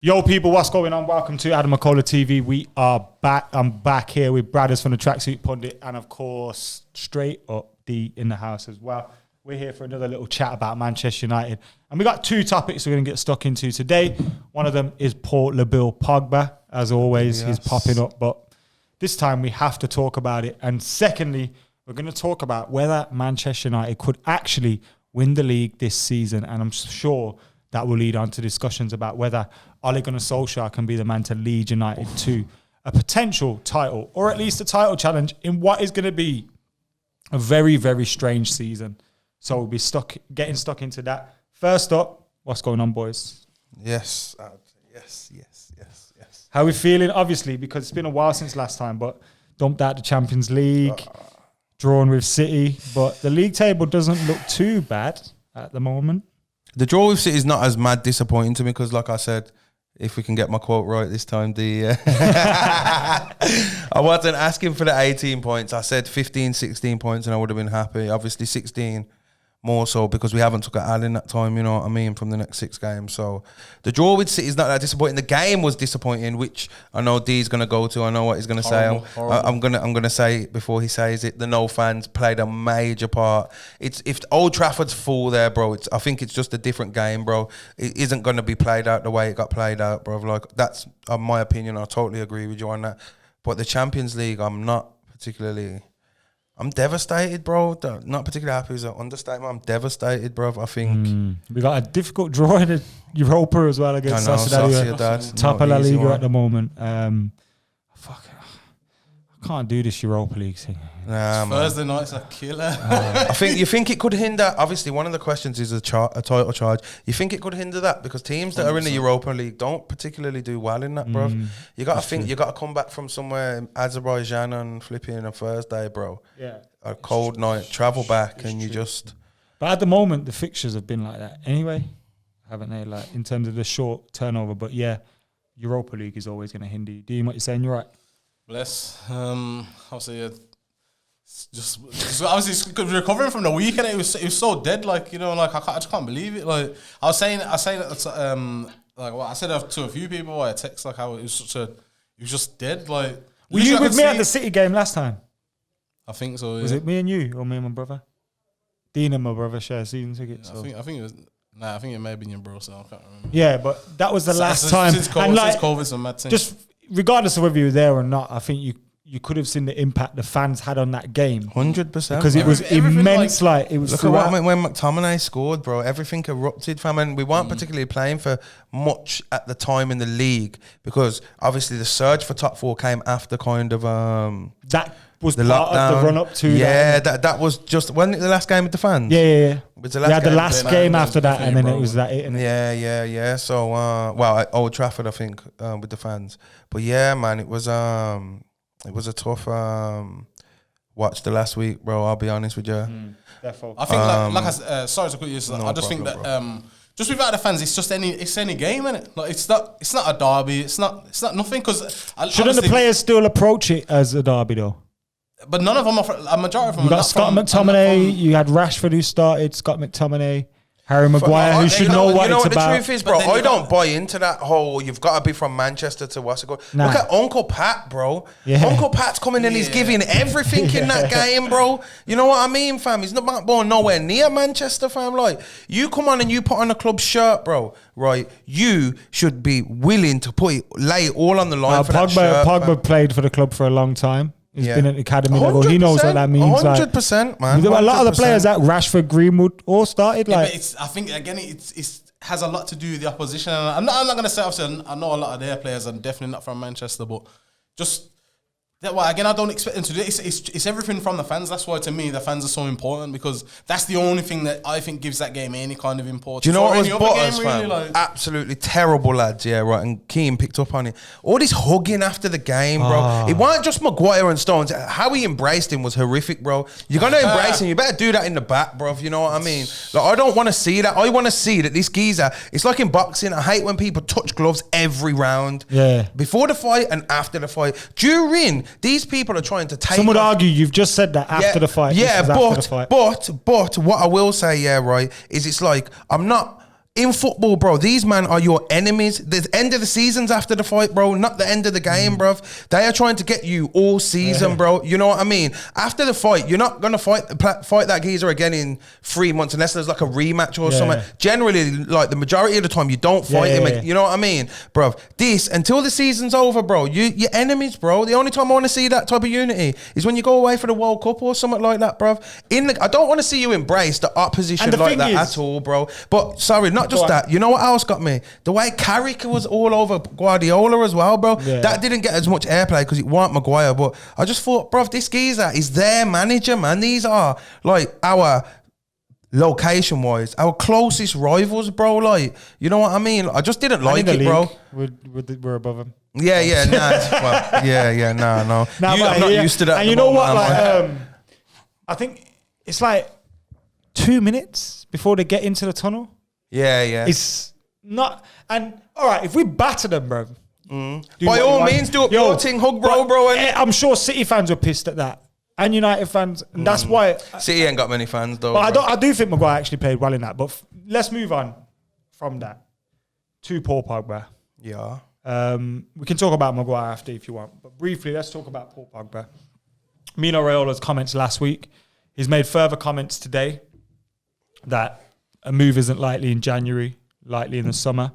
Yo, people, what's going on? Welcome to AdamMcKola TV. We are back. I'm back here with Bradders from the Tracksuit Pundit, and of course, straight up Dee in the house as well. We're here for another little chat about Manchester United, and we got two topics we're going to get stuck into today. One of them is Paul Pogba. As always, he's popping up, but this time we have to talk about it. And secondly, we're going to talk about whether Manchester United could actually win the league this season, and I'm sure that will lead on to discussions about whether Ole Gunnar Solskjaer can be the man to lead United to a potential title, or at least a title challenge in what is going to be a very, very strange season. So we'll be getting stuck into that. First up, what's going on, boys? Yes. How are we feeling? Obviously, because it's been a while since last time, but dumped out the Champions League, drawn with City, but the league table doesn't look too bad at the moment. The draw with City is not as mad disappointing to me because, like I said, if we can get my quote right this time, I wasn't asking for the 18 points. I said 15, 16 points and I would have been happy. Obviously 16 more so because we haven't took an L in that time, you know what I mean, from the next 6 games. So the draw with City is not that disappointing. The game was disappointing, which I know D's going to go to. I know what he's going to say. I'm going to say it before he says it. The no fans played a major part. If Old Trafford's full there, bro, I think it's just a different game, bro. It isn't going to be played out the way it got played out, bro. Like, that's my opinion. I totally agree with you on that. But the Champions League, I'm devastated, bro. Not particularly happy is an understatement. I'm devastated, bro. I think we got a difficult draw in the Europa as well against Sociedad. Top of La Liga at the moment. I can't do this Europa League thing. Thursday night's a killer. You think it could hinder? Obviously, one of the questions is a title charge. You think it could hinder that because teams that 100%. Are in the Europa League don't particularly do well in that, bro. You got to think true. You got to come back from somewhere, Azerbaijan on flipping a Thursday, bro. Yeah, a cold night, travel back, and you just. But at the moment, the fixtures have been like that anyway, haven't they? Like in terms of the short turnover, but yeah, Europa League is always going to hinder you. Dean, what you're saying, you're right. Bless. Obviously, just obviously recovering from the weekend, it was so dead. Like, you know, like I just can't believe it. Like I was saying like what I said to a few people via text, like how it was just dead. Like, were you with me at the City game last time? I think so. Yeah. Was it me and you or me and my brother? Dean and my brother share season tickets. So. I think it was. Nah, I think it may have been your bro. So I can't remember. Yeah, but that was the last time. Since COVID, some mad things. Just regardless of whether you were there or not, I think you could have seen the impact the fans had on that game. 100%. Because it was immense. Like it was. Look at when McTominay scored, bro. Everything erupted, fam. And we weren't particularly playing for much at the time in the league because obviously the surge for top 4 came after kind of that was the part lockdown. Of the run up to that was just wasn't it the last game with the fans? Yeah. It was the last game after that, and then it was that. Yeah. So at Old Trafford, I think with the fans. But yeah, man, it was a tough watch the last week, bro. I'll be honest with you. I think sorry to cut you. I just think that just without the fans, it's any game, innit? Like it's not a derby. It's not nothing. Because shouldn't the players still approach it as a derby though? But none of them are. A majority of them. You got Scott McTominay. You had Rashford who started. Scott McTominay. Harry Maguire, who should know what it's about. The truth is, bro, I don't buy into that whole, you've got to be from Manchester to what's it called. Nah. Look at Uncle Pat, bro. Yeah. Uncle Pat's coming in, he's giving everything in that game, bro. You know what I mean, fam? He's not born nowhere near Manchester, fam. Like, you come on and you put on a club shirt, bro, right? You should be willing to lay it all on the line for that shirt. Pogba played for the club for a long time. He's been at academy level. He knows what that means. 100%, man. A lot of the players at Rashford, Greenwood, all started like. But I think again, it has a lot to do with the opposition. And I'm not going to say obviously I know a lot of their players are definitely not from Manchester, but just. Again, I don't expect them to do it. It's everything from the fans. That's why, to me, the fans are so important because that's the only thing that I think gives that game any kind of importance. Do you know what was butters, fam? Really, absolutely terrible, lads, yeah, right, and Keane picked up on it. All this hugging after the game, bro. It weren't just Maguire and Stones. How he embraced him was horrific, bro. You're going to embrace him, you better do that in the back, bro, you know what I mean? Like, I don't want to see that. I want to see that this geezer, it's like in boxing, I hate when people touch gloves every round. Yeah. Before the fight and after the fight. During... These people are trying to take. Some would argue you've just said that after the fight. Yeah, but what I will say, yeah, right, is it's like I'm not. in football, bro, these men are your enemies. The end of the season's after the fight, bro, not the end of the game, bro. They are trying to get you all season, bro. You know what I mean? After the fight, you're not going to fight that geezer again in 3 months unless there's like a rematch or something. Generally, like the majority of the time, you don't fight him. You know what I mean, bro? Until the season's over, bro, you're enemies, bro. The only time I want to see that type of unity is when you go away for the World Cup or something like that, bro. I don't want to see you embrace the opposition like that at all, bro. But sorry, not just that. You know what else got me? The way Carrick was all over Guardiola as well, bro. That didn't get as much airplay because it weren't Maguire. But I just thought, bro, this geezer is their manager, man. These are like our location-wise, our closest rivals, bro. Like, you know what I mean? I just didn't like it, bro. We're above them. No. I'm not used to that. And you know what? Like, I think it's like 2 minutes before they get into the tunnel. Yeah. It's not. And all right, if we batter them, bro. By all means, do it. Your thing, hug, bro. I'm sure City fans were pissed at that, and United fans, and that's why City ain't got many fans though. But I do think Maguire actually played well in that. But let's move on from that to Paul Pogba. Yeah. We can talk about Maguire after if you want, but briefly, let's talk about Paul Pogba. Mino Raiola's comments last week. He's made further comments today that a move isn't likely in January, likely in the summer.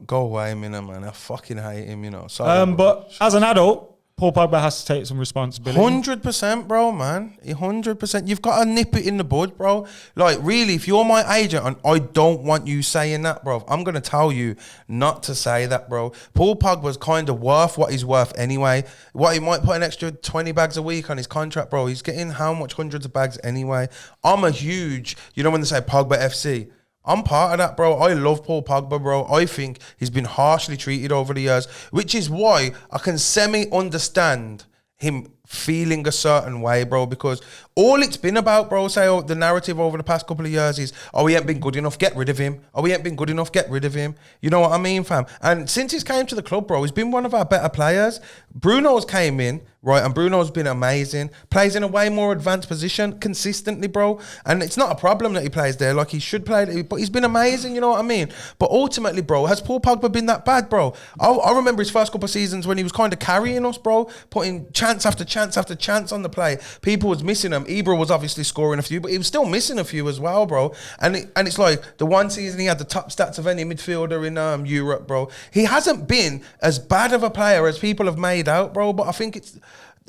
Go away, Mino, man. I fucking hate him, you know. Sorry, but as an adult, Paul Pogba has to take some responsibility. 100%, bro, man. 100%. You've got to nip it in the bud, bro. Like, really, if you're my agent and I don't want you saying that, bro, I'm going to tell you not to say that, bro. Paul Pogba's kind of worth what he's worth anyway. What, he might put an extra 20 bags a week on his contract, bro. He's getting how much? Hundreds of bags anyway. I'm a huge, you know when they say Pogba FC? I'm part of that, bro. I love Paul Pogba, bro. I think he's been harshly treated over the years, which is why I can semi-understand him feeling a certain way, bro, because all it's been about, bro, the narrative over the past couple of years is, he ain't been good enough, get rid of him. He ain't been good enough, get rid of him. You know what I mean, fam? And since he's came to the club, bro, he's been one of our better players. Bruno's came in, right, and Bruno's been amazing. Plays in a way more advanced position consistently, bro. And it's not a problem that he plays there like he should play, but he's been amazing, you know what I mean? But ultimately, bro, has Paul Pogba been that bad, bro? I remember his first couple of seasons when he was kind of carrying us, bro, putting chance after chance after chance on the play. People was missing him. Ibra was obviously scoring a few, but he was still missing a few as well, bro. And it's like the one season he had the top stats of any midfielder in Europe, bro. He hasn't been as bad of a player as people have made out, bro. But I think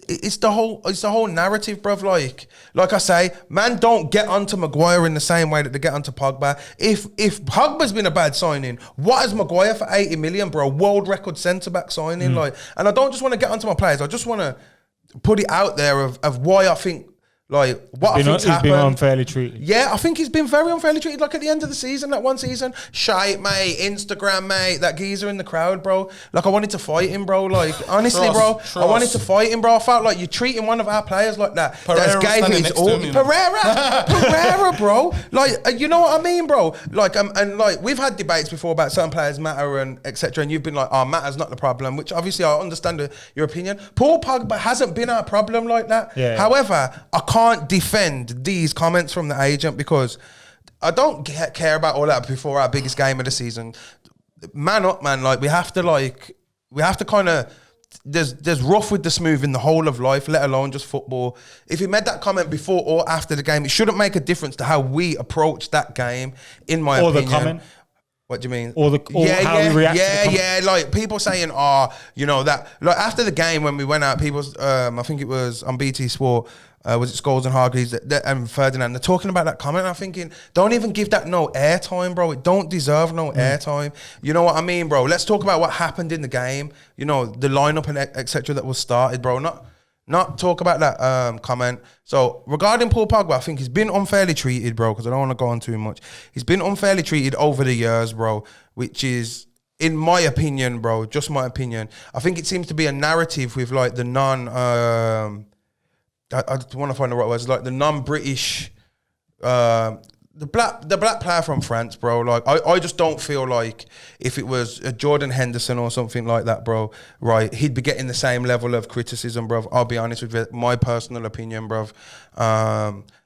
it's the whole narrative, bruv. Like I say, man, don't get onto Maguire in the same way that they get onto Pogba. If Pogba's been a bad signing, what is Maguire for 80 million, bro? World record centre back signing, and I don't just want to get onto my players. I just want to put it out there of why I think. Like, what I think's happened. He's been unfairly treated. Yeah, I think he's been very unfairly treated. Like, at the end of the season, that one season, shite, mate, Instagram, mate, that geezer in the crowd, bro. Like, I wanted to fight him, bro. Like, honestly, I wanted to fight him, bro. I felt like you're treating one of our players like that. Pereira that's gave his all. Pereira, bro. Like, you know what I mean, bro? Like, and like, we've had debates before about certain players matter and etc. And you've been like, matter's not the problem, which obviously I understand your opinion. Paul Pogba hasn't been our problem like that. Yeah. However, I can't defend these comments from the agent because I don't care about all that before our biggest game of the season. Man up, man. Like, we have to kind of, there's rough with the smooth in the whole of life, let alone just football. If he made that comment before or after the game, it shouldn't make a difference to how we approach that game, in my opinion. Or the comment. What do you mean? Or how we react to the comment. Like, people saying, you know, that, like, after the game when we went out, people, I think it was on BT Sport, was it Scholes and Hargreaves and Ferdinand, they're talking about that comment. I'm thinking, don't even give that no airtime, bro. It don't deserve no airtime. You know what I mean, bro? Let's talk about what happened in the game. You know, the lineup and etc. that was started, bro. Not talk about that comment. So regarding Paul Pogba, I think he's been unfairly treated, bro, because I don't want to go on too much. He's been unfairly treated over the years, bro, which is, in my opinion, bro, just my opinion. I think it seems to be a narrative with like the I want to find the right words, like the non-British, the black player from France, bro. Like, I just don't feel like if it was a Jordan Henderson or something like that, bro, right, he'd be getting the same level of criticism, bro. I'll be honest with you, my personal opinion, bro.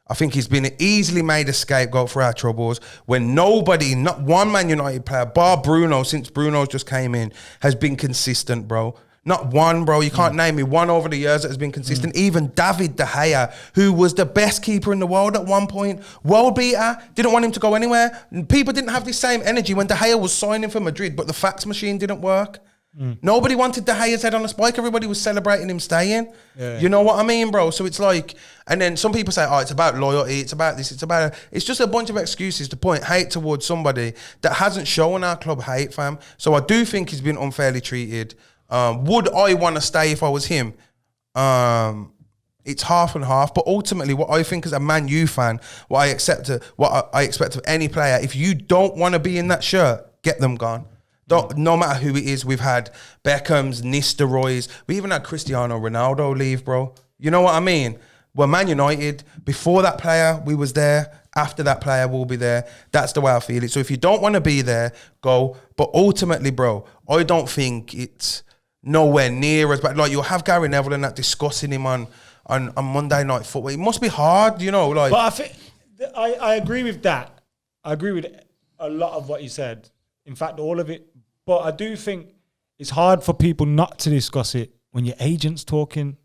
I think he's been easily made a scapegoat for our troubles when nobody, not one Man United player, bar Bruno, since Bruno just came in, has been consistent, bro. Not one, bro. You can't name me one over the years that has been consistent. Even David De Gea, who was the best keeper in the world at one point, world beater, didn't want him to go anywhere. People didn't have the same energy when De Gea was signing for Madrid, but the fax machine didn't work. Nobody wanted De Gea's head on a spike. Everybody was celebrating him staying. Yeah. You know what I mean, bro? So it's like, and then some people say, oh, it's about loyalty, it's about this, it's just a bunch of excuses to point hate towards somebody that hasn't shown our club hate, fam. So I do think he's been unfairly treated. Would I want to stay if I was him? It's half and half, but ultimately what I think as a Man U fan, what I expect of any player, if you don't want to be in that shirt, get them gone. No matter who it is, we've had Beckham's, Nistelrooy's, we even had Cristiano Ronaldo leave, bro. You know what I mean? We're Man United. Before that player, we was there. After that player, we'll be there. That's the way I feel it. So if you don't want to be there, go. But ultimately, bro, I don't think it's nowhere near as bad. Like, you'll have Gary Neville and that discussing him on Monday Night Football. It must be hard, you know. Like, but I think I agree with that. I agree with a lot of what you said. In fact, all of it. But I do think it's hard for people not to discuss it when your agent's talking.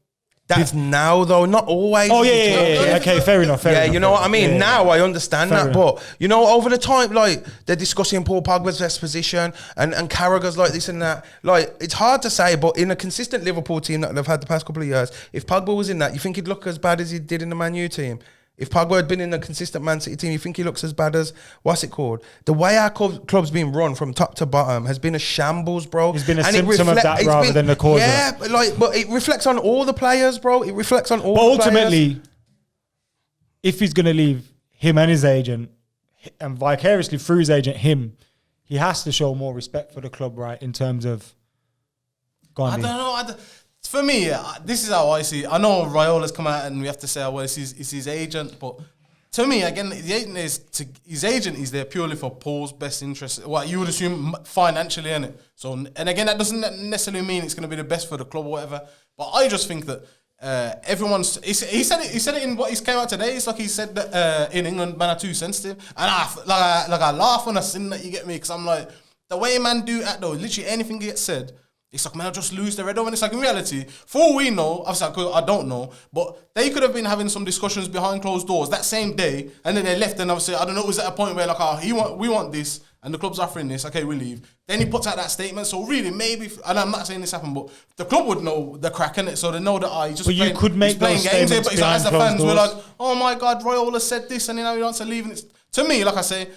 That's now, though, not always. Oh, yeah. Okay, fair enough. You know what I mean? Now I understand that. But, you know, over the time, like, they're discussing Paul Pogba's best position and Carragher's like this and that. Like, it's hard to say, but in a consistent Liverpool team that they've had the past couple of years, if Pogba was in that, you think he'd look as bad as he did in the Man U team? If Pogba had been in a consistent Man City team, you think he looks as bad as, what's it called? The way our club's been run from top to bottom has been a shambles, bro. It's been a symptom of that rather than the cause. Yeah, but it reflects on all the players, bro. It reflects on all the players. But ultimately, if he's going to leave him and his agent, and vicariously through his agent, he has to show more respect for the club, right? In terms of... I don't know. For me, this is how I see it. I know Raiola's come out and we have to say, well, it's his agent. But to me, again, his agent is there purely for Paul's best interest. Well, you would assume financially, innit? So, and again, that doesn't necessarily mean it's going to be the best for the club or whatever. But I just think that he said it in what he came out today. It's like he said that in England, man are too sensitive. And I laugh when I see that, you get me? Because I'm like, the way man do act though, literally anything gets said, it's like, man, I'll just lose the red over. And it's like, in reality, for all we know, I don't know, but they could have been having some discussions behind closed doors that same day, and then they left, and obviously, I don't know, it was at a point where, like, we want this, and the club's offering this, okay, we leave. Then he puts out that statement, so really, maybe, and I'm not saying this happened, but the club would know the crack in it, so they know that he's just playing, you could make playing games here, but it's like, as the fans, we're like, doors. oh my God, Raiola said this, and he wants to leave. And to me, like I say,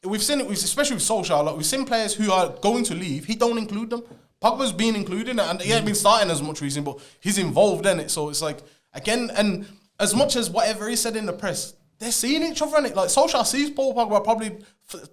we've seen it, especially with Solskjaer, like, we've seen players who are going to leave, he don't include them. Pogba's been included, and he ain't been starting as much recently, but he's involved in it. So it's like, again, and as much as whatever he said in the press, they're seeing each other in it. Like, Solskjaer sees Paul Pogba probably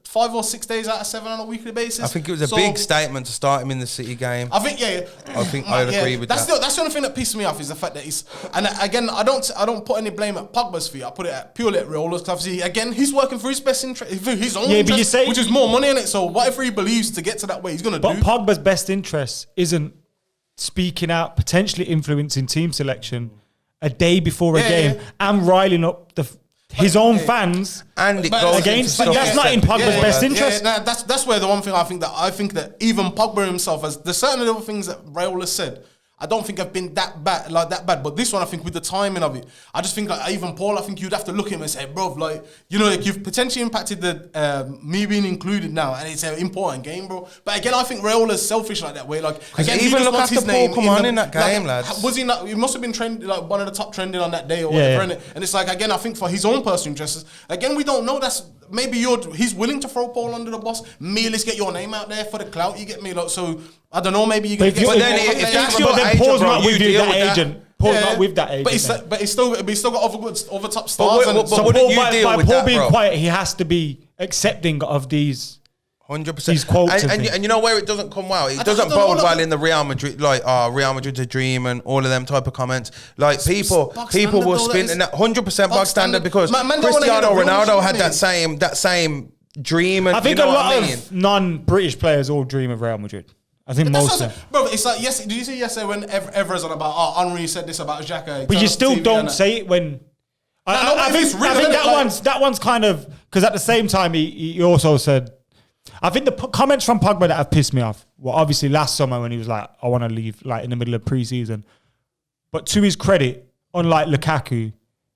5 or 6 days out of 7 on a weekly basis. I think it was a big statement to start him in the City game. I think, I think I'd agree with that. That's the only thing that pisses me off is the fact that he's... And again, I don't put any blame at Pogba's feet. I put it purely at Raula's. Because obviously, again, he's working for his best interest, his own interest, which is more money in it. So whatever he believes to get to that way, he's going to do. But Pogba's best interest isn't speaking out, potentially influencing team selection a day before a game and riling up his own fans, and it goes against. But that's not in Pogba's best interest. That's where the one thing I think that even Pogba himself has. There's certain little things that Raiola said, I don't think have been that bad. But this one, I think with the timing of it, I just think like even Paul, I think you'd have to look at him and say, bro, like, you know, like you've potentially impacted the me being included now, and it's an important game, bro. But again, I think Raiola's selfish like that way. Like, again, even look after Paul come on in that game, lads. Was he not? He must have been trending like one of the top trending on that day or whatever. And it's like, again, I think for his own personal interests, again, we don't know. That's maybe he's willing to throw Paul under the bus. Let's get your name out there for the clout. You get me? Like, so I don't know. Maybe you get. But then if that's your agent, Paul's bro, not with you deal with that agent. Paul's not with that agent. But he's still got other top stars. So Paul, by Paul being quiet, he has to be accepting of these 100%. These quotes and you know where it doesn't come well? It doesn't bode well in the Real Madrid, like, Real Madrid's a dream and all of them type of comments. Like, people will spin in that 100% bog standard because Cristiano Ronaldo had that same dream. And, I think a lot of non-British players all dream of Real Madrid. I think most of them. Bro, it's like, yes, did you see yesterday when Evra's on about, Henry said this about Xhaka? But you still don't say it when... I think that one's kind of, because at the same time he also said, I think the comments from Pogba that have pissed me off were obviously last summer when he was like, I want to leave like in the middle of pre-season. But to his credit, unlike Lukaku,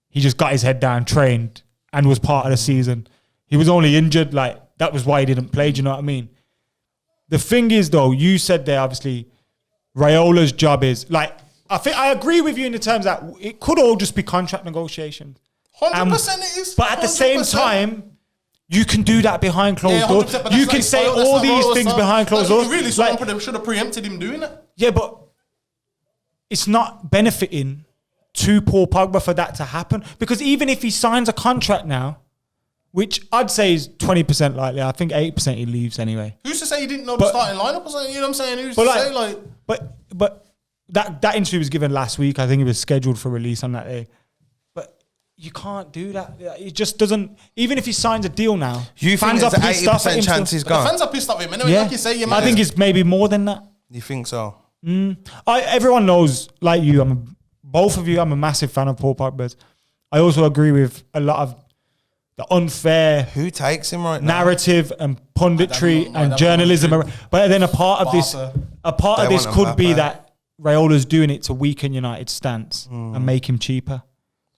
he just got his head down, trained, and was part of the season. He was only injured, like that was why he didn't play, do you know what I mean? The thing is though, you said there obviously, Raiola's job is, like, I think I agree with you in the terms that it could all just be contract negotiations. 100% it is. But at the same time, you can do that behind closed doors. You can say that's all not these things behind closed doors. Really, someone should have preempted him doing it. Yeah, but it's not benefiting to Paul Pogba for that to happen. Because even if he signs a contract now, which I'd say is 20% likely, I think 8% he leaves anyway. Who's to say he didn't know the starting lineup or something? You know what I'm saying? Who's to say like? But that interview was given last week. I think it was scheduled for release on that day. You can't do that. It just doesn't. Even if he signs a deal now, you fans think are there's an 80% chance he's gone? The fans are pissed off him anyway. Like you say, I think it's maybe more than that. You think so? Everyone knows, like you, both of you. I'm a massive fan of Paul Pogba. I also agree with a lot of the unfair who takes him right now? Narrative and punditry and journalism. But then a part of this could be that Raiola's doing it to weaken United's stance and make him cheaper.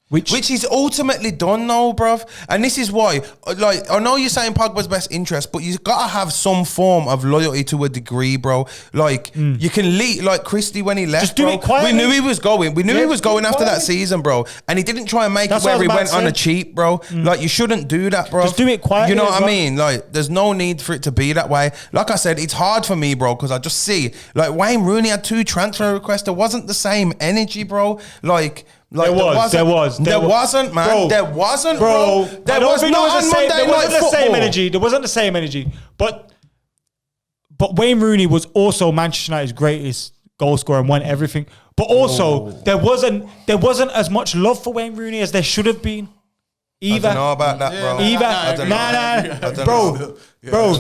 Which is ultimately done though, bruv. And this is why, like, I know you're saying Pogba's best interest, but you've got to have some form of loyalty to a degree, bro. Like, you can lead, like Christie when he left, just do bro. it quietly. We knew he was going. We knew he was going after that season, bro. And he didn't try and make it where he went on a cheap, bro. Like, you shouldn't do that, bro. Just do it quietly. You know what I mean? Like, there's no need for it to be that way. Like I said, it's hard for me, bro, because I just see, like, Wayne Rooney had 2 transfer requests. There wasn't the same energy, bro. There wasn't, man. Bro, there wasn't, bro. There was not on Monday Night Football. There wasn't the same energy. But Wayne Rooney was also Manchester United's greatest goal scorer and won everything. But also, there wasn't as much love for Wayne Rooney as there should have been. Either. I don't know about that, bro. Bro.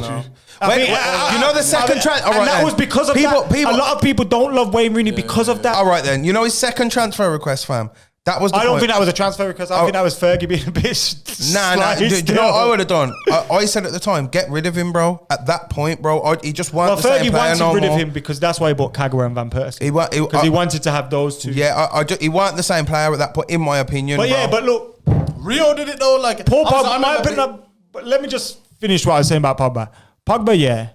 You know the second transfer. And that was because of that. A lot of people don't love Wayne Rooney because of that. All right then. You know his second transfer request, fam. That was. I don't think that was a transfer request. I think that was Fergie being a bit. Nah. Do you know what I would have done? I said at the time, get rid of him, bro. At that point, bro, he just wanted the same player Fergie no wanted rid more. of him because that's why he bought Kagawa and Van Persie. Because he wanted to have those two. Yeah, he wasn't the same player at that point, in my opinion. But bro. yeah, but look, Rio did it though. Like Paul Pogba, my opinion. But let me just finish what I was saying about Pogba. Pogba, yeah.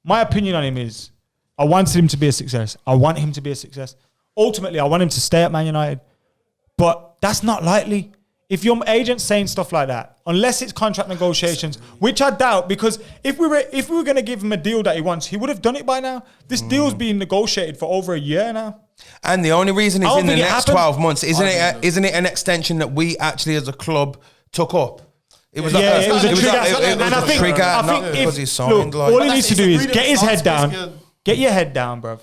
My opinion on him is, I wanted him to be a success. I want him to be a success. Ultimately, I want him to stay at Man United. But that's not likely. If your agent's saying stuff like that, unless it's contract negotiations, which I doubt, because if we were going to give him a deal that he wants, he would have done it by now. This deal's been negotiated for over a year now. And the only reason it's in the next 12 months, isn't it an extension that we actually as a club took up? It was it was a trigger. I think because he signed. All he needs to do is get his head down. Get your head down, bruv.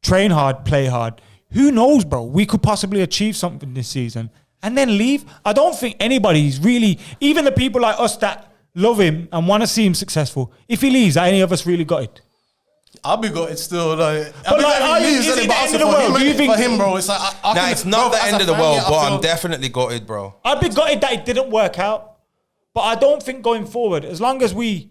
Train hard, play hard. Who knows, bro? We could possibly achieve something this season and then leave. I don't think anybody's really, even the people like us that love him and want to see him successful, if he leaves, are any of us really got it? I'll be gutted still. Like, but like, is it the end of the world? Do you think for him, bro? It's like it's not the end of the world, but I'm definitely gutted, bro. I'd be gutted that it didn't work out, but I don't think going forward, as long as we.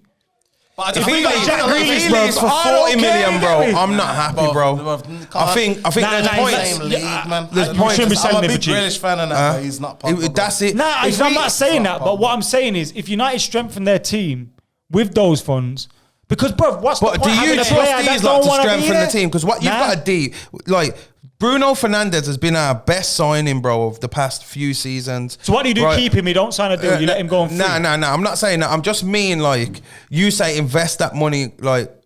If he leaves for 40 million, bro, I'm not happy, bro. I think there's points. There's points. I'm a big Grealish fan of that, but he's not. That's it. Nah, I'm not saying that, but what I'm saying is, if United strengthen their team with those funds. Because, bro, what's the point? But do you trust these lot to strengthen the team? Because what you've got to do, like, Bruno Fernandes has been our best signing, bro, of the past few seasons. So what do you do? Right. Keep him? You don't sign a deal. You let him go on free? Nah. I'm not saying that. I'm just mean, like, you say invest that money, like,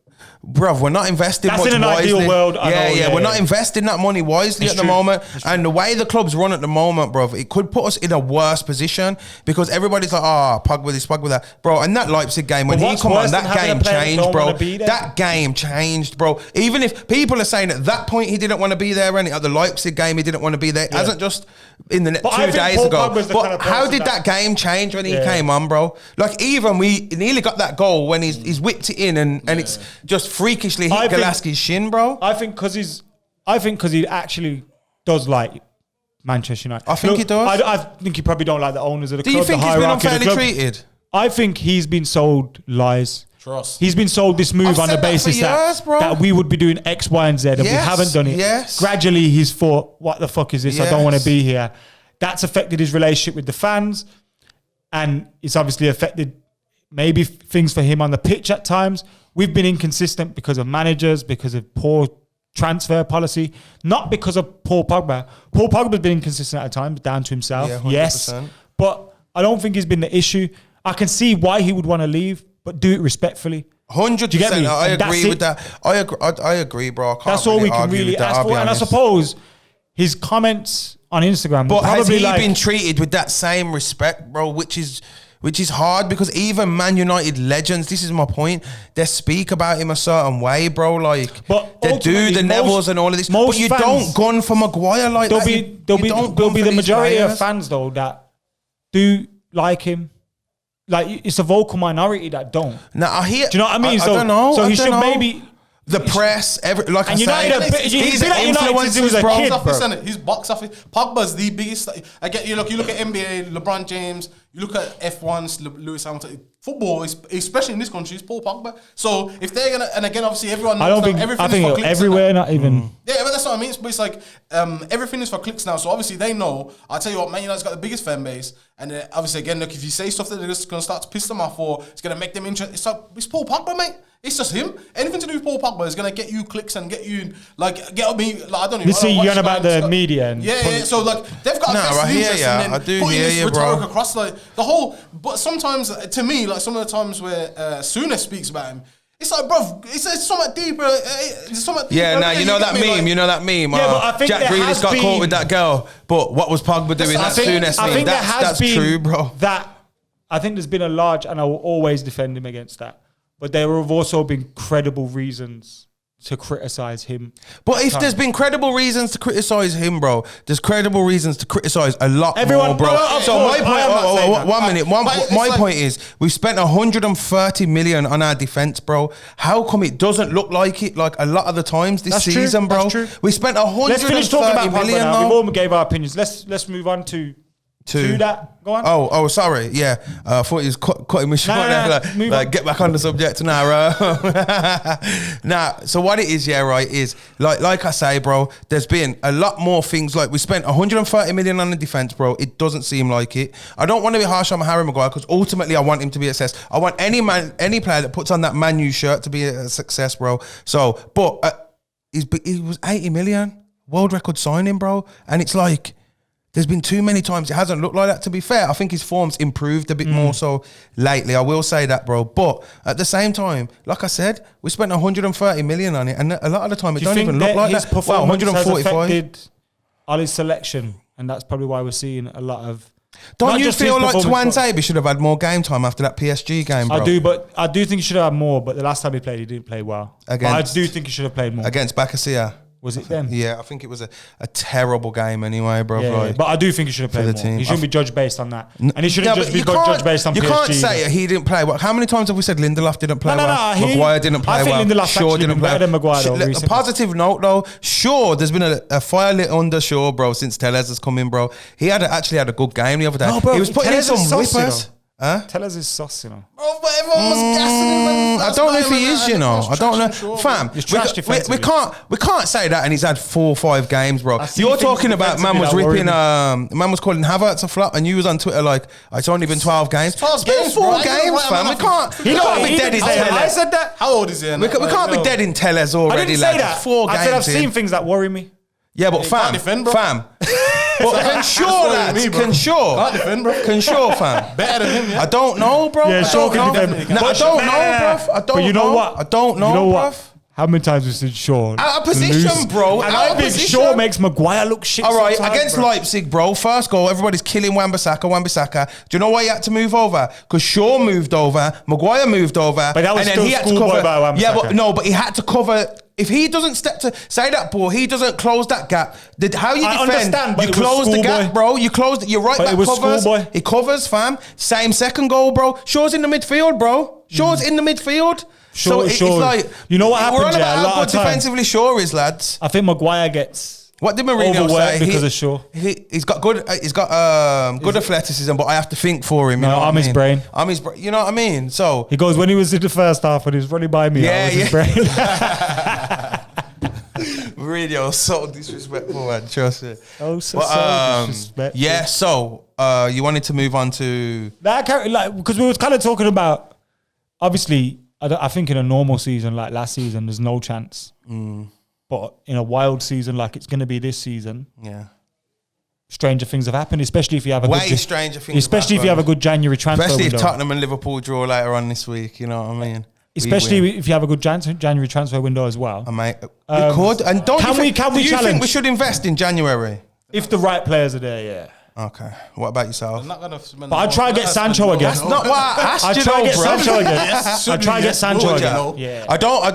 bruv, we're not investing much wisely. That's in an ideal world. Yeah, we're not investing that money wisely at the moment. And the way the club's run at the moment, bruv, it could put us in a worse position because everybody's like, Pogba this, Pogba that. Bro, and that Leipzig game, when he come on, that game changed, bro. That game changed, bro. Even if people are saying at that point he didn't want to be there, and at the Leipzig game he didn't want to be there, it hasn't just in the 2 days ago. But how did that game change when he came on, bro? Like, even we nearly got that goal when he's whipped it in and it's just freakishly hit Golaski's shin, bro. I think because he actually does like Manchester United. I think he does. I think you probably don't like the owners of the club. Do you think the he's been hierarchy of the unfairly club. treated? I think he's been sold lies. Trust. He's been sold this move I've on the said that basis for years, bro. that we would be doing X, Y, and Z, and we Yes, haven't done it. yes. Gradually, he's thought, what the fuck is this? I don't want to Yes. be here. That's affected his relationship with the fans, and it's obviously affected maybe things for him on the pitch at times. We've been inconsistent because of managers, because of poor transfer policy, not because of Paul Pogba. Paul Pogba's been inconsistent at times, down to himself. Yeah, 100%. Yes, but I don't think he's been the issue. I can see why he would want to leave, but do it respectfully. 100%. Do you get me? I And agree that's with that. I agree, bro. I can't That's all we can argue really with that, ask I'll for. be And I honest. suppose his comments on Instagram But were has probably he like, been treated with that same respect, bro? Which is hard because even Man United legends, this is my point, they speak about him a certain way, bro. Like But they do ultimately, the Nevilles and all of this. most But you fans- don't gun for Maguire like there'll that. be the majority of fans though that do like him. Like it's a vocal minority that don't. Now I hear. Do you know what I mean? I don't know. So I he don't should know. maybe. The press, like And I United, say, he's been at United since he was influencers, a bro. kid. Office, bro. innit? His box office. Pogba's the biggest. I get you. Look at NBA, LeBron James. You look at F1's Lewis Hamilton. Football, especially in this country, is Paul Pogba. So if they're gonna, and again, obviously everyone knows I don't that think. everything I think is for clicks everywhere, and that. not even. Yeah, but that's what I mean. It's like everything is for clicks now. So obviously they know. I'll tell you what, Man United's got the biggest fan base, and obviously again, look, if you say stuff that they're just gonna start to piss them off, or it's gonna make them interested. It's Paul Pogba, mate. It's just him. Anything to do with Paul Pogba is gonna get you clicks and get you get me. Like I don't even. You see, you're on about the Scott. media and Yeah. So like they've got I hear interest ya. in I do putting hear this ya, bro. rhetoric across like the whole. But sometimes to me, like some of the times where Souness speaks about him. It's like, bro, it's something deeper. It's something deeper. Yeah, now you know that meme. Like, You know that meme. Yeah, but I think Jack there Grealish has got caught been- with that girl. But what was Pogba doing? That Souness I meme. think there has That's been true, bro. That I think there's been a large, and I will always defend him against that. But there have also been credible reasons to criticize him. But if there's been credible reasons to criticize him, bro, there's credible reasons to criticize a lot Everyone- more, bro. no, of So course, my point, I am not saying that. one minute. But it's My like- point is, we've spent 130 million on our defense, bro. How come it doesn't look like it? Like a lot of the times this That's true, season, bro. that's true. We spent Let's finish talking 130 about Pogba million. now. We've now. all gave our opinions. Let's move on to that. Go on. Oh, sorry. Yeah, I thought he was cutting me short. No, there, move like on. get back on the subject now, Nah. So what it is, yeah, right, is like I say, bro. There's been a lot more things. Like we spent 130 million on the defense, bro. It doesn't seem like it. I don't want to be harsh on Harry Maguire because ultimately I want him to be a success. I want any player that puts on that Man U shirt to be a success, bro. So, but he was 80 million world record signing, bro, and it's like. There's been too many times it hasn't looked like that. To be fair, I think his form's improved a bit more so lately. I will say that, bro. But at the same time, like I said, we spent 130 million on it, and a lot of the time it Do you don't think even look that like his that. performance has 145. affected Ollie's selection, and that's probably why we're seeing a lot of. Don't not you just feel his like performance, Tuan Taby should have had more game time after that PSG game, bro? I do, but I do think he should have had more. But the last time he played, he didn't play well. But I do think he should have played more. Against Bakasia. Was it them? Yeah, I think it was a terrible game anyway, bro. Yeah, like, but I do think he should have played the more. team. He shouldn't be judged based on that, and he shouldn't Yeah, just but be you can't- judged based on You PSG. can't say he didn't play well. How many times have we said Lindelof didn't play No, well? he- Maguire didn't play I think well. Lindelof's Shaw actually didn't been play better than Maguire, though, A recently. positive note though, sure, there's been a fire lit under Shaw, bro, since Tellez has come in, bro. He actually had a good game the other day. No, bro, he was putting in Tellez is some saucy, whippers. Huh? Tell us his sauce, you know. Bro, but everyone was gassing him. And I don't know if he is, you know. I don't know. Fam, He's trash defensively. we can't say that and he's had 4 or 5 games, bro. I see You're things talking about man was defensively ripping that worry man was calling Havertz a flop and you was on Twitter like it's only been 12 games. 12 It's been games, 4 bro. I know games, what fam. I'm We can't on. we can't be dead in I Tellez. said that. How old is he? We can't be dead in Tellez I already, didn't say lads. that. 4 games I said I've in. seen things that worry me. Yeah, but You can't fam, defend, bro. fam. But can Shaw, what I lads, mean, bro. can Shaw. Can't defend, bro. Can Shaw, fam. Better than him, yeah. I don't know, bro. Yeah, I Shaw don't can know. defend. No, I don't know, bruv. I don't But you know what? I don't know, You know bruv. what? How many times we've seen Shaw Out of position, lose? bro. And Out I of think position. Shaw makes Maguire look shit. All right, sometimes, against bro. Leipzig, bro. First goal, everybody's killing Wan-Bissaka. Do you know why he had to move over? Because Shaw moved over, Maguire moved over, But that was and then still he had to schoolboy cover. by Wan-Bissaka. Yeah, but no, but he had to cover. If he doesn't step to say that ball, he doesn't close that gap. How you I defend? understand, but You it was close the schoolboy. gap, bro. You close. Your right But back it was covers. schoolboy. He covers, fam. Same second goal, bro. Shaw's in the midfield, bro. Shaw's in the midfield. Shaw- It's Shaw- like you know what we're happened, on yeah, about a lot how of good times. defensively Shaw is, lads. I think Maguire gets What did Mourinho overworked say? because of Shaw. He's got good good athleticism, but I have to think for him. You know I'm his brain. I'm his brain. You know what I mean? So He goes, when he was in the first half and he was running by me, I was his brain. Mourinho so disrespectful, man. Trust it. Oh, so disrespectful. Yeah. So you wanted to move on to because we was kind of talking about, obviously, I think in a normal season like last season, there's no chance. But in a wild season like it's going to be this season, stranger things have happened. Especially if you have a stranger things. Especially if you have a good January transfer Especially window. if Tottenham and Liverpool draw later on this week. You know what I mean? Especially if you have a good January transfer window as well. Mate, we could. And do you think we should invest in January? If the right players are there, yeah. Okay. What about yourself? I'm not gonna spend. But I'd try and get Sancho again. That's not what I asked I'd you, try and though, get bro. Sancho again. I'd try and get Sancho Would you? again. Yeah.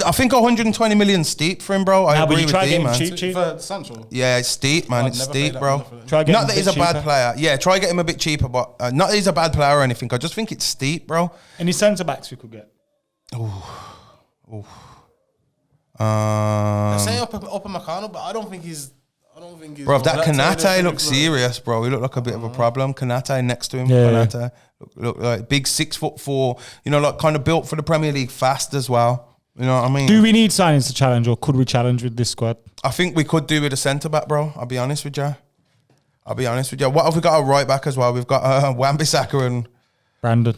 I think 120 million steep for him, bro. I Nah, but agree you with try D, and man. get him cheap. For Sancho. Yeah, it's steep, man. I'd It's never pay steep, that bro. money for that. Try and get Not him that a he's bit a bad cheaper. player. Yeah, try to get him a bit cheaper, but not that he's a bad player or anything. I just think it's steep, bro. Any centre backs we could get? Say up McKola, but I don't think he's. Bro, that Kanate talented. looks serious, bro. He looked like a bit of a problem. Kanate next to him. Yeah. Kanate look like big 6'4", you know, like kind of built for the Premier League, fast as well. You know what I mean? Do we need signings to challenge, or could we challenge with this squad? I think we could do with a centre back, bro. I'll be honest with you. What have we got a right back as well? We've got Wan-Bissaka and Brandon.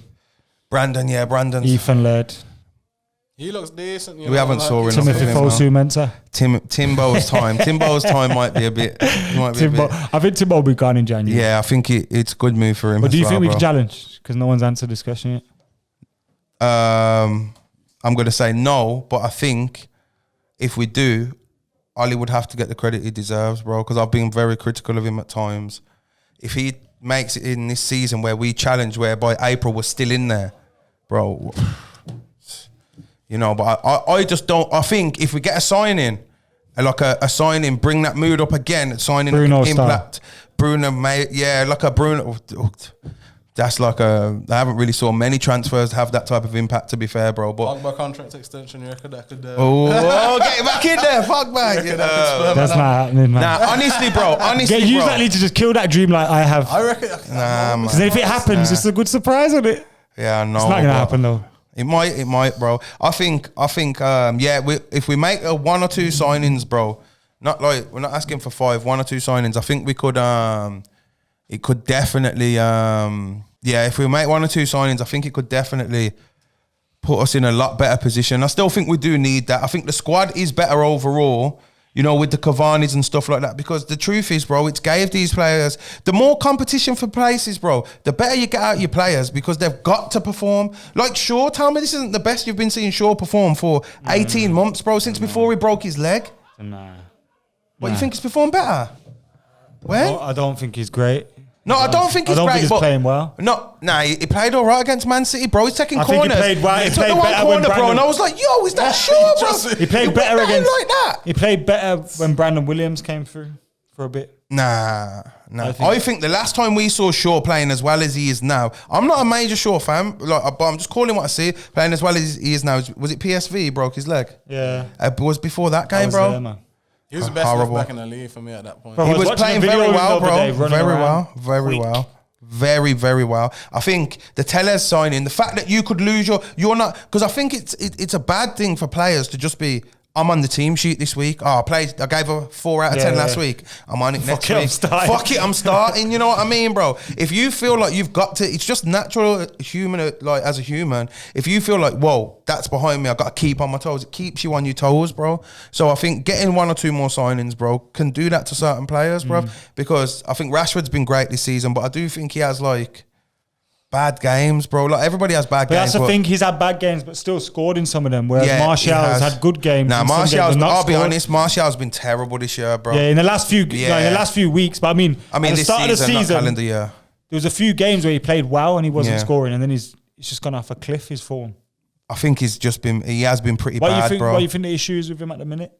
Yeah, Brandon's. Ethan Laird. He looks decent. We haven't saw enough Timothy of him, Fosu Mensah. Timbo's time. Timbo's time might be a bit. I think Timbo will be gone in January. Yeah, I think it's a good move for him. But as do you well, think we bro. can challenge? Because no one's answered this question yet. I'm going to say no, but I think if we do, Ollie would have to get the credit he deserves, bro, because I've been very critical of him at times. If he makes it in this season where we challenge, where by April we're still in there, bro, you know, but I just don't. I think if we get a signing, like a signing, bring that mood up again, signing Bruno impact. Bruno, like a Bruno. That's like I haven't really saw many transfers have that type of impact, to be fair, bro. But Pogba contract extension, you reckon that could? get it back in there, fuck back. That's not happening, man. Nah, honestly, bro. Use that lead to just kill that dream like I have. I reckon. Nah, man. Because if it happens, it's a good surprise, isn't it? Yeah, no. It's not going to happen, though. It might, bro. I think, if we make one or two signings, bro, not like we're not asking for 5, 1 or 2 signings. I think we could, it could definitely, if we make 1 or 2 signings, I think it could definitely put us in a lot better position. I still think we do need that. I think the squad is better overall, you know, with the Cavani's and stuff like that. Because the truth is, bro, it's gave these players, the more competition for places, bro, the better you get out your players, because they've got to perform. Like Shaw, tell me this isn't the best you've been seeing Shaw perform for 18 months, bro, since before he broke his leg. Nah. What, you think he's performed better? When? I don't think he's great. No, I don't think he's great. I don't think he's playing well. He played all right against Man City, bro. He's taking I think corners. he played well. He took played the one better when corner, bro, Brandon- and I was like, yo, is that Shaw, bro? He played You better went down against. like that. He played better when Brandon Williams came through for a bit. Nah. I think the last time we saw Shaw playing as well as he is now, I'm not a major Shaw fan, but I'm just calling what I see. Playing as well as he is now. Was it PSV? He broke his leg. Yeah. It was before that I game, was bro. there, man. He was the best Horrible. left back in the league for me at that point. Bro, He I was was watching playing a video very of him well, the other day, bro. running around. Very well. Very, very well. I think the Tellez signing, the fact that you could lose you're not, because I think it's a bad thing for players to just be, I'm on the team sheet this week. I gave a 4 out of 10 last week. I'm on it next week. I'm starting. You know what I mean, bro? If you feel like you've got to, it's just natural human, like as a human, if you feel like, whoa, that's behind me, I've got to keep on my toes, it keeps you on your toes, bro. So I think getting 1 or 2 more signings, bro, can do that to certain players, bro. Because I think Rashford's been great this season, but I do think he has like bad games, bro. Like everybody has bad But games. that's the thing. He's had bad games, but still scored in some of them. Whereas Yeah, Martial's he has. had good games. Nah, in some games Martial's, and not I'll be scored. honest, Martial's been terrible this year, bro. Yeah, in the last few weeks. But I mean at the this start of the season, not season, calendar year. there was a few games where he played well and he wasn't Yeah. scoring, and then he's just gone off a cliff. His form. I think he has been pretty What do bad, you think? bro. What do you think the issue is with him at the minute?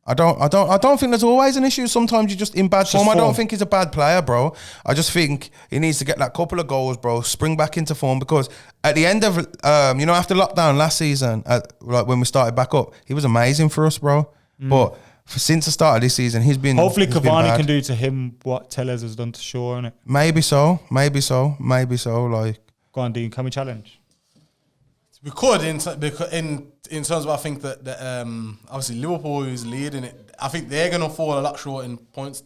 I don't think there's always an issue. Sometimes you're just in bad form. I don't think he's a bad player, bro. I just think he needs to get that couple of goals, bro. Spring back into form, because at the end of after lockdown last season, like when we started back up, he was amazing for us, bro. But since the start of this season, he's been. Hopefully, he's been Cavani bad. can do to him what Tellez has done to Shaw, innit? Maybe so. Like, Go on, Dean. Can we challenge? We could in terms of, I think that obviously Liverpool is leading it. I think they're gonna fall a lot short in points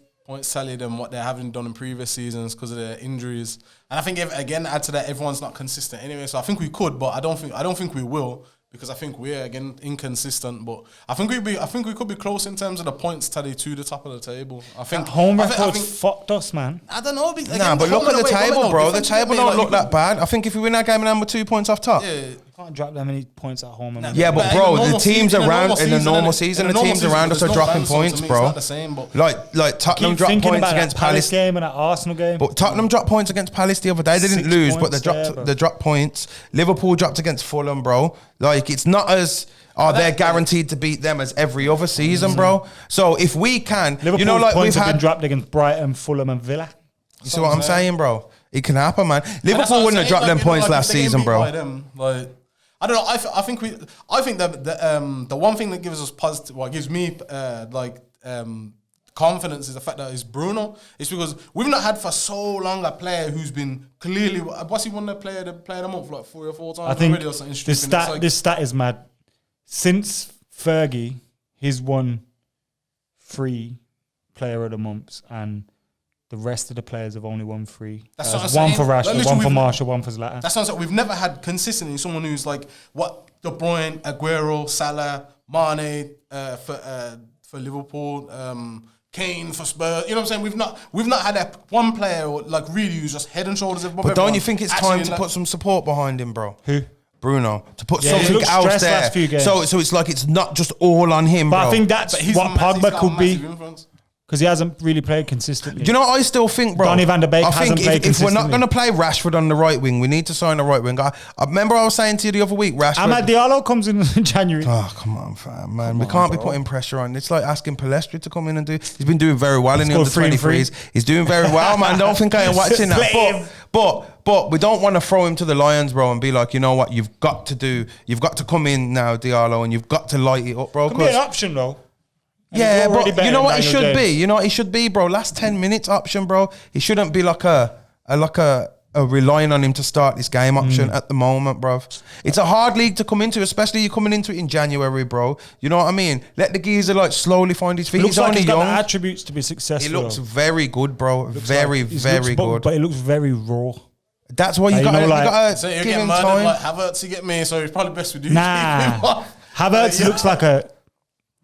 tally than what they haven't done in previous seasons because of their injuries. And I think again add to that, everyone's not consistent anyway. So I think we could, but I don't think we will. Because I think we're again inconsistent, but I think we could be close in terms of the points tally to the top of the table. I think home record's fucked us, man. I don't know. but look at the table, bro. The table don't look that bad. I think if we win that game, then we're 2 points off top. Yeah. You can't drop that many points at home. Yeah, but bro, the teams around in the normal season, the teams around us are dropping points, bro. Not the same, but like Tottenham dropped points against Palace game and that Arsenal game. But Tottenham dropped points against Palace the other day. They didn't 6 lose, but points they dropped points. Liverpool dropped against Fulham, bro. Like, it's not as they're guaranteed to beat them as every other season, bro. So if we can, Liverpool's points have been dropped against Brighton, Fulham, and Villa. You see what I'm saying, bro? It can happen, man. Liverpool wouldn't have dropped them points last season, bro. Like, I don't know. I think that the one thing that gives us positive, what gives me confidence is the fact that it's Bruno. It's because we've not had for so long a player who's been clearly. What's he won the player of the month like 3 or 4 times? I think already or something this stat is mad. Since Fergie, he's won 3 player of the months, and the rest of the players have only won 3. That's what I'm one saying. for Rashford, Like, one for Marshall, one for Zlatan. That sounds like we've never had consistently someone who's like what De Bruyne, Aguero, Salah, Mane for Liverpool, Kane for Spurs. You know what I'm saying? We've not had that one player like really who's just head and shoulders above. But don't you everyone. think it's time to put some support behind him, bro? Who? Bruno, to put he something looked else stressed there. last few games. So it's like it's not just all on him, But bro. I think that's But he's what he's Pogba got a could be, massive influence. because he hasn't really played consistently. Do you know what I still think, bro? Donny van de Beek I hasn't think played if we're not consistently. going to play Rashford on the right wing, we need to sign a right wing. I remember I was saying to you the other week, Rashford. Amad Diallo comes in January. Oh, come on, fam, man. We can't be putting pressure on. It's like asking Palestri to come in and do. He's been doing very well in the under 23s. He's doing very well, man. Don't think I ain't watching that. But we don't want to throw him to the lions, bro, and be like, you know what, you've got to come in now, Diallo, and you've got to light it up, bro. Could be an option, though. Yeah, but you know what he should Daniel be? James. You know what he should be, bro? Last 10 minutes option, bro. He shouldn't be like a relying on him to start this game option at the moment, bro. It's a hard league to come into, especially you're coming into it in January, bro. You know what I mean? Let the geezer like slowly find his feet. Looks He's like only he's got young. the attributes to be successful. He looks very good, bro. Very good. But it looks very raw. That's why you you got know, like- So to you're give getting him murdered time. like Havertz, you get me. So it's probably best we do. Nah. Havertz looks like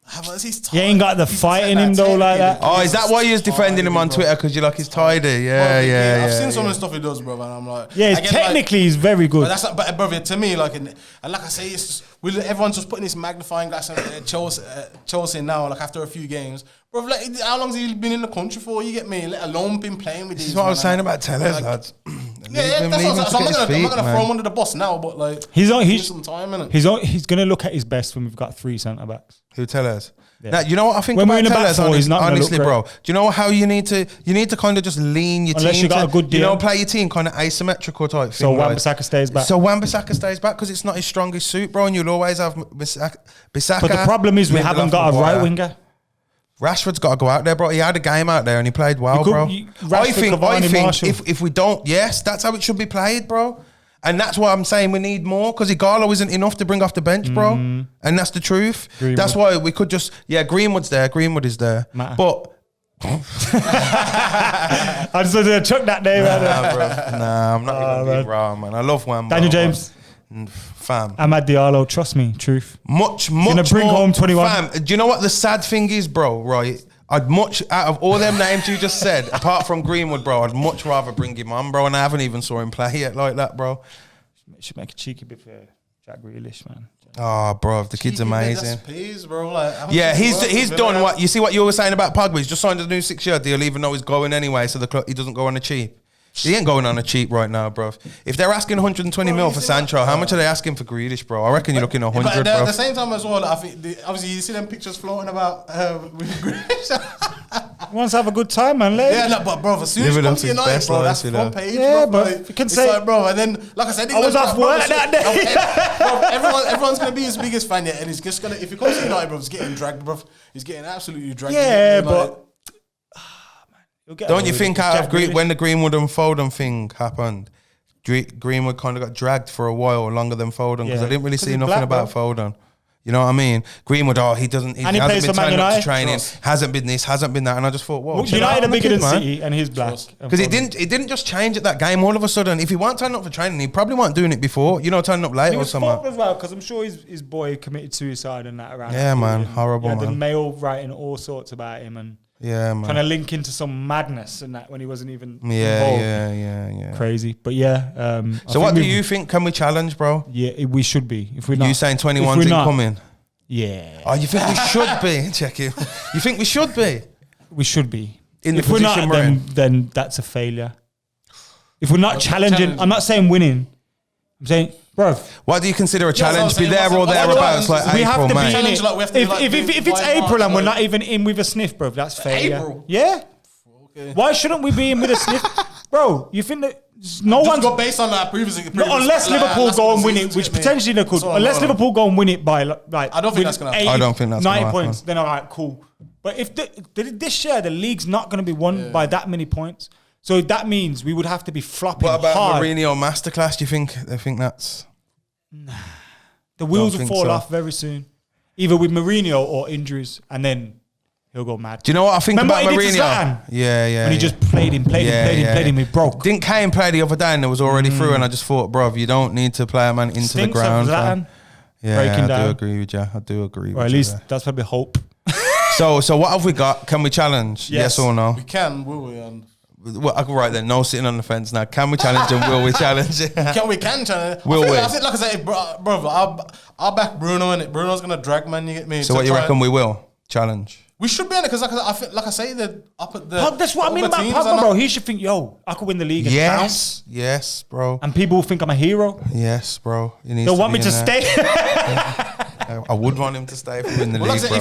Havertz, he's he ain't got the fight in him though like that. Oh, is that why you're defending him on Twitter? Because you're like, he's tidy. Yeah. I've seen some of the stuff he does, bro, and I'm like, Yeah, again, technically he's very good. But that's not, but brother, to me, like, and like I say, it's just, everyone's just putting this magnifying glass on Chelsea now, like after a few games, bro. Like, how long's he been in the country for? You get me? Let alone been playing with these. This is what I was saying about Tellez, like, lads. Yeah, that's what I'm not gonna throw him under the bus now, but like, He's some time, innit? He's gonna look at his best when we've got 3 centre backs. Who Tellez? Yeah. Now, you know what I think When we're about in the back Tellez, four, he's not gonna honestly, look bro. great. Do you know how you need to kind of just lean your Unless team you got to, a good you know, deal. play your team kind of asymmetrical type So thing. Wan-Bissaka stays back. So Wan-Bissaka stays back because it's not his strongest suit, bro, and you'll always have Bissaka. But the problem is we haven't got a right winger. Rashford's got to go out there, bro. He had a game out there and he played well, bro. I think if we don't, yes, that's how it should be played, bro. And that's why I'm saying we need more, because Igalo isn't enough to bring off the bench, bro. And that's the truth. Greenwood. That's why we could just, Greenwood's there. Greenwood is there. Matter. But I just wanted to chuck that name out there. nah, bro. Nah, I'm not even man. being raw, man. I love Wemba. Daniel James. Fam. Amad Diallo, trust me, truth. Much gonna bring more, home 21. Fam, do you know what the sad thing is, bro, right? I'd much, out of all them names you just said, apart from Greenwood, bro, I'd much rather bring him on, bro, and I haven't even saw him play yet like that, bro. Should make a cheeky bit for Jack Grealish, man. Oh, bro, the kid's amazing. Pays, bro. Like, Yeah, he's done what, you see what you were saying about Pogba, he's just signed a new 6-year deal, even though he's going anyway, so he doesn't go on a cheap. He ain't going on a cheap right now, bro. If they're asking 120 mil for Sancho, how much are they asking for Grealish, bro? I reckon you're looking at 100, but at bro. the same time as well, I think obviously you see them pictures floating about with Grealish. wants to have a good time, man. Let him. Yeah, no, but bro, as soon as you Living come up to his United, best bro, life, that's you front know. page. Yeah, bro. but you can It's say- like, bro, and then like I said, I was off work that day. Bro, everyone's gonna be his biggest fan, yeah, and he's just gonna. If he comes to United, bro, he's getting dragged, bro. He's getting absolutely dragged. Yeah, United. but Don't you think out of Jack Grealish? when the Greenwood and Foden thing happened, Greenwood kind of got dragged for a while longer than Foden because Yeah. I didn't really 'Cause see he's nothing black, about bro. Foden. You know what I mean? Greenwood, he doesn't. He And he hasn't plays been for Man turning up to United. training. Trust. Hasn't been this. Hasn't been that. And I just thought, whoa, Well, chill United out are on the bigger kid, than man. City, and he's black. Because it didn't just change at that game. All of a sudden, if he weren't turning up for training, he probably weren't doing it before. You know, turning up late He or was something. fucked as well because I'm sure his boy committed suicide and that around. Yeah, that man, period. horrible, He had the man. Mail writing all sorts about him and Yeah, trying to man. link into some madness and that when he wasn't even Yeah, involved. yeah. Crazy, but yeah. I So what think do you think? Can we challenge, bro? Yeah, we should be. If we're not, You saying if we're 21's not, incoming? Yeah, Oh, you think we should be? Check it. You think we should be? we should be. In the if we're position not, we're in. then that's a failure. If we're not challenging, challenging. I'm not saying winning. I'm saying, bro, What do you consider a Yeah, challenge? so Be I'm there saying, or what's the thereabouts, challenge? like we April, have to May. be in Challenge, it. like, we have to be if, like if it's by April March, and we're like- not even in with a sniff, bro, that's failure. April? Yeah. Okay. Why shouldn't we be in with a sniff, bro? You think that no Just one's go based on that previous unless Liverpool go and win it, which potentially they could. Unless Liverpool go and win it by like, I don't think with that's gonna happen. 80, I don't think that's gonna 90 happen. points. Then all right, cool. But if this year the league's not going to be won by that many points, so that means we would have to be flopping What about hard. Mourinho masterclass? Do you think they think that's? The wheels will think fall so. off very soon, either with Mourinho or injuries, and then he'll go mad. Do you know what I think Remember about what he did to Mourinho? Zlatan? Yeah. When he just played him, played him, he broke. Didn't Kane play the other day and it was already through? And I just thought, bro, you don't need to play a man into the Stinks of ground. fam. Zlatan. Yeah, breaking I down. do agree with you. I do agree. Or at with least you that's probably hope. there. So what have we got? Can we challenge? Yes, or no? We can, will we? And Well, right then, no sitting on the fence now. Can we challenge and will we challenge? we can challenge. Will we? I think, like I said, bro, I'll back Bruno in it. Bruno's gonna drag, man. You get me? So To what you try reckon and- we will challenge? We should be in it because, like I say, the up at the. That's what I mean upper about teams Pogba, and bro. that. He should think, yo, I could win the league and bounce. Yes, bro. And people will think I'm a hero. Yes, bro. He needs They'll want be me to in there. stay. I would want him to stay if we win the Well, like league, I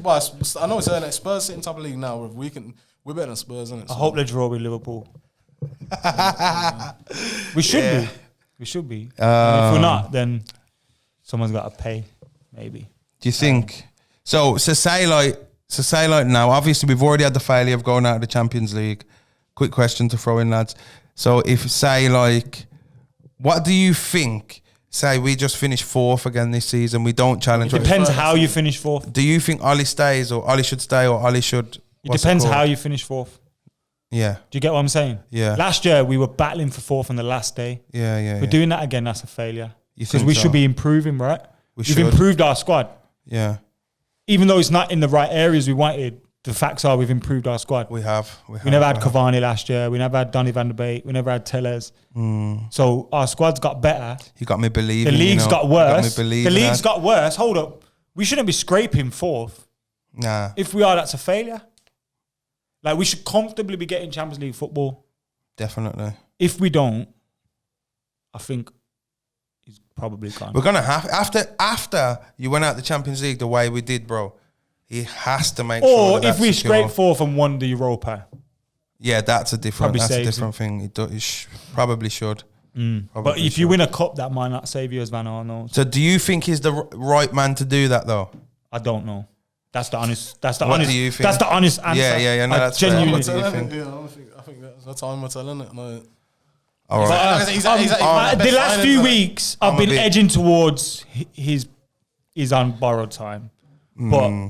bro. said, I know it's like Spurs sitting top of the league now. We're better than Spurs, isn't it? I hope they draw with Liverpool. We should be. We should be. And if we're not, then someone's got to pay, maybe. Do you think? So say like now, obviously we've already had the failure of going out of the Champions League. Quick question to throw in, lads. So if say like, what do you think? Say we just finish fourth again this season, we don't challenge. It depends how you finish fourth. Do you think Ollie stays or Ollie should stay or Ollie should? It depends how you finish fourth. Yeah, Do you get what I'm saying? Yeah. Last year we were battling for fourth on the last day. yeah. We're doing that again. That's a failure. You Because think we so? should be improving, right? We've should. improved our squad. Yeah, Even though it's not in the right areas we wanted, the facts are we've improved our squad. we have. We never had we have. Cavani last year. We never had Donny van der Beek. We never had Tellez. So our squad's got better. You got me believing. The league's got worse. You got me The believing. league's got worse. Hold up. We shouldn't be scraping fourth. Nah. If we are, that's a failure. Like, we should comfortably be getting Champions League football. Definitely. If we don't, I think he's probably gone. We're gonna have after you went out the Champions League the way we did, bro. He has to make sure. Or that if we that's secure. scrape fourth and won the Europa. Yeah, that's a different. Probably That's a saves different thing. Probably should. But Probably if you should. win a cup, that might not save you as Van Arnold. So, do you think he's the right man to do that though? I don't know. That's the honest. That's the What honest. do you think? That's the honest answer. Yeah, no, I that's fair. genuinely. What do you I think? think that's time we're telling it. No. All right. Like I said, he's the best last signing, few isn't it? weeks, I've I'm a been bit- edging towards his on borrowed time, but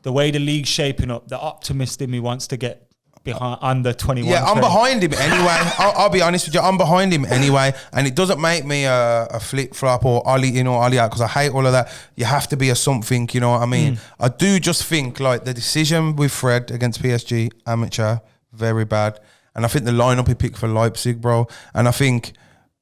the way the league's shaping up, the optimist in me wants to get behind under 21. Yeah, I'm train. behind him anyway. I'll be honest with you. I'm behind him anyway, and it doesn't make me a flip flop or Ollie in or Ollie out because I hate all of that. You have to be a something, you know what I mean? I do just think like the decision with Fred against PSG, amateur, very bad, and I think the lineup he picked for Leipzig, bro, and I think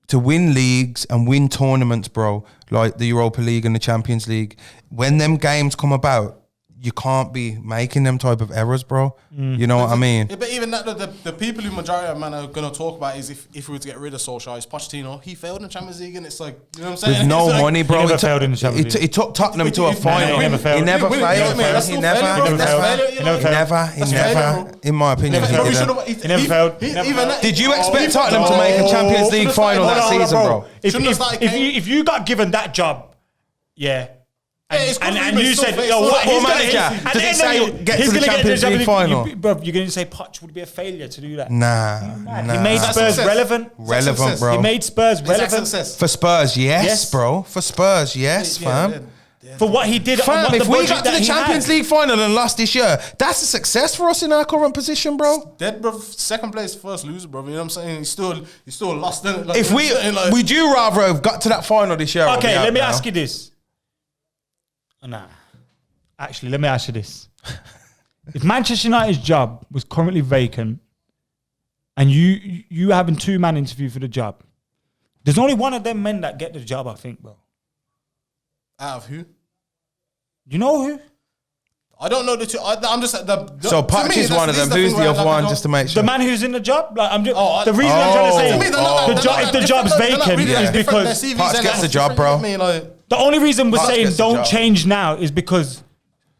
to win leagues and win tournaments, bro, like the Europa League and the Champions League, when them games come about, you can't be making them type of errors, bro. You know what I mean? Yeah, but even that, the people who majority of man are going to talk about is if we were to get rid of Solskjaer, it's Pochettino. He failed in the Champions League, and it's like, you know what I'm saying? With no It's like, money, bro. He never failed in the Champions League. It took Tottenham to a final. He never failed. He never failed. He never. In my opinion, he didn't. He never failed. Did you expect Tottenham to make a Champions League final that season, bro? If you got given that job, yeah. And you said, yo, what manager does it say get to the Champions League final? Bro, you're going to say Poch would be a failure to do that? Nah. He made Spurs relevant. Relevant, bro. He made Spurs relevant. For Spurs, yes, bro. For Spurs, yes, fam. For what he did, fam, if we got to the Champions League final and lost this year, that's a success for us in our current position, bro. Dead, bro. Second place, first loser, bro. You know what I'm saying? He's still lost. Like, if would you rather have got to that final this year? Okay, let me ask you this. Nah. Actually, let me ask you this. If Manchester United's job was currently vacant and you having 2-man interview for the job, there's only one of them men that get the job, I think, bro. Out of who? You know who? I don't know the two. I'm just so Patch is one of them. Who's the other one? Just to make sure. The man who's in the job. Like I'm just. The reason I'm trying to say if the job's vacant is because Patch gets the job, bro. The only reason we're saying don't change now is because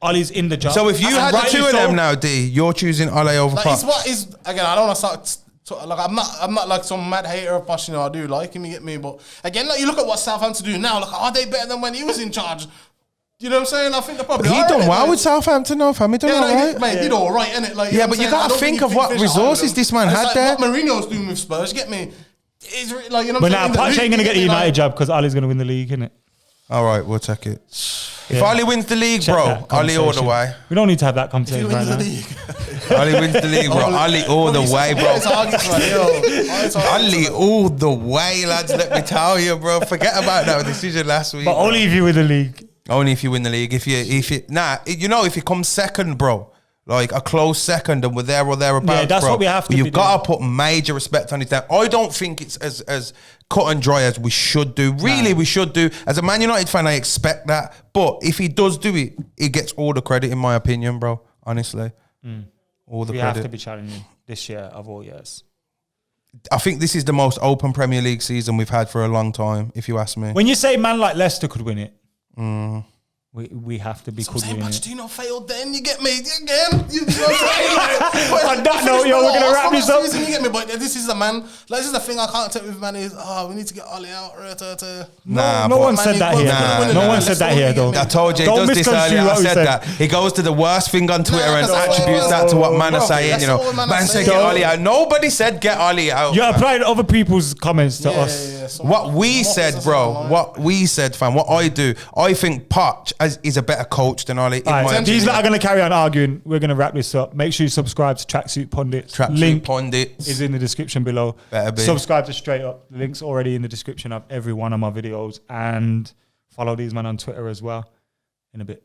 Ollie's in the job. So if you had the two of them now, D, you're choosing Ole over Patch. Again, I don't want to start. Like I'm not like some mad hater of Poch. You know, I do like him. You get me, but again, like you look at what Southampton do now. Like, are they better than when he was in charge? You know what I'm saying? I think they're probably. He done well with Southampton, though, fam. He done all right. Mate, he did all right, innit? Like, yeah, but you got to think of what resources this man had there. What Mourinho's doing with Spurs, you get me? It's like, you know what But I'm saying? now Poch ain't gonna get the United job because Ollie's gonna win the league, innit? All right, we'll take it. If Ole wins the league, bro, Ole all the way. We don't need to have that conversation right now. Ole wins the league, bro. Ole all the way, bro. Ole all the way, lads. Let me tell you, bro. Forget about that decision last week. But only if you win the league. Only if you win the league. If you come second, bro. Like a close second, and we're there or thereabouts. Yeah, that's bro. what we have to. You've got to put major respect on his name. I don't think it's as cut and dry as we should do. Really, we should do. As a Man United fan, I expect that. But if he does do it, he gets all the credit, in my opinion, bro. Honestly, all the credit. We have to be challenging this year of all years. I think this is the most open Premier League season we've had for a long time, if you ask me. When you say man like Leicester could win it, we have to be cool doing it. Pochettino failed then, you get me? Again? You know what I'm saying? Like, on that note, yo, we're going to wrap this up. You get me? But this is the man. Like, this is the thing I can't take with man is, we need to get Ole out. No one said that here. No one said that here, though. I told you, he does this earlier. I said that. He goes to the worst thing on Twitter and attributes that to what man are saying. You know, man said get Ole out. Nobody said get Ole out. You're applying other people's comments to us. What we said, bro. What we said, fam. What I do. I think Poch is a better coach than Ole. These lot are going to carry on arguing. We're going to wrap this up. Make sure you subscribe to Tracksuit Pundits. Tracksuit Pundits is in the description below. Better be. Subscribe to Straight Up. The link's already in the description of every one of my videos. And follow these men on Twitter as well. In a bit.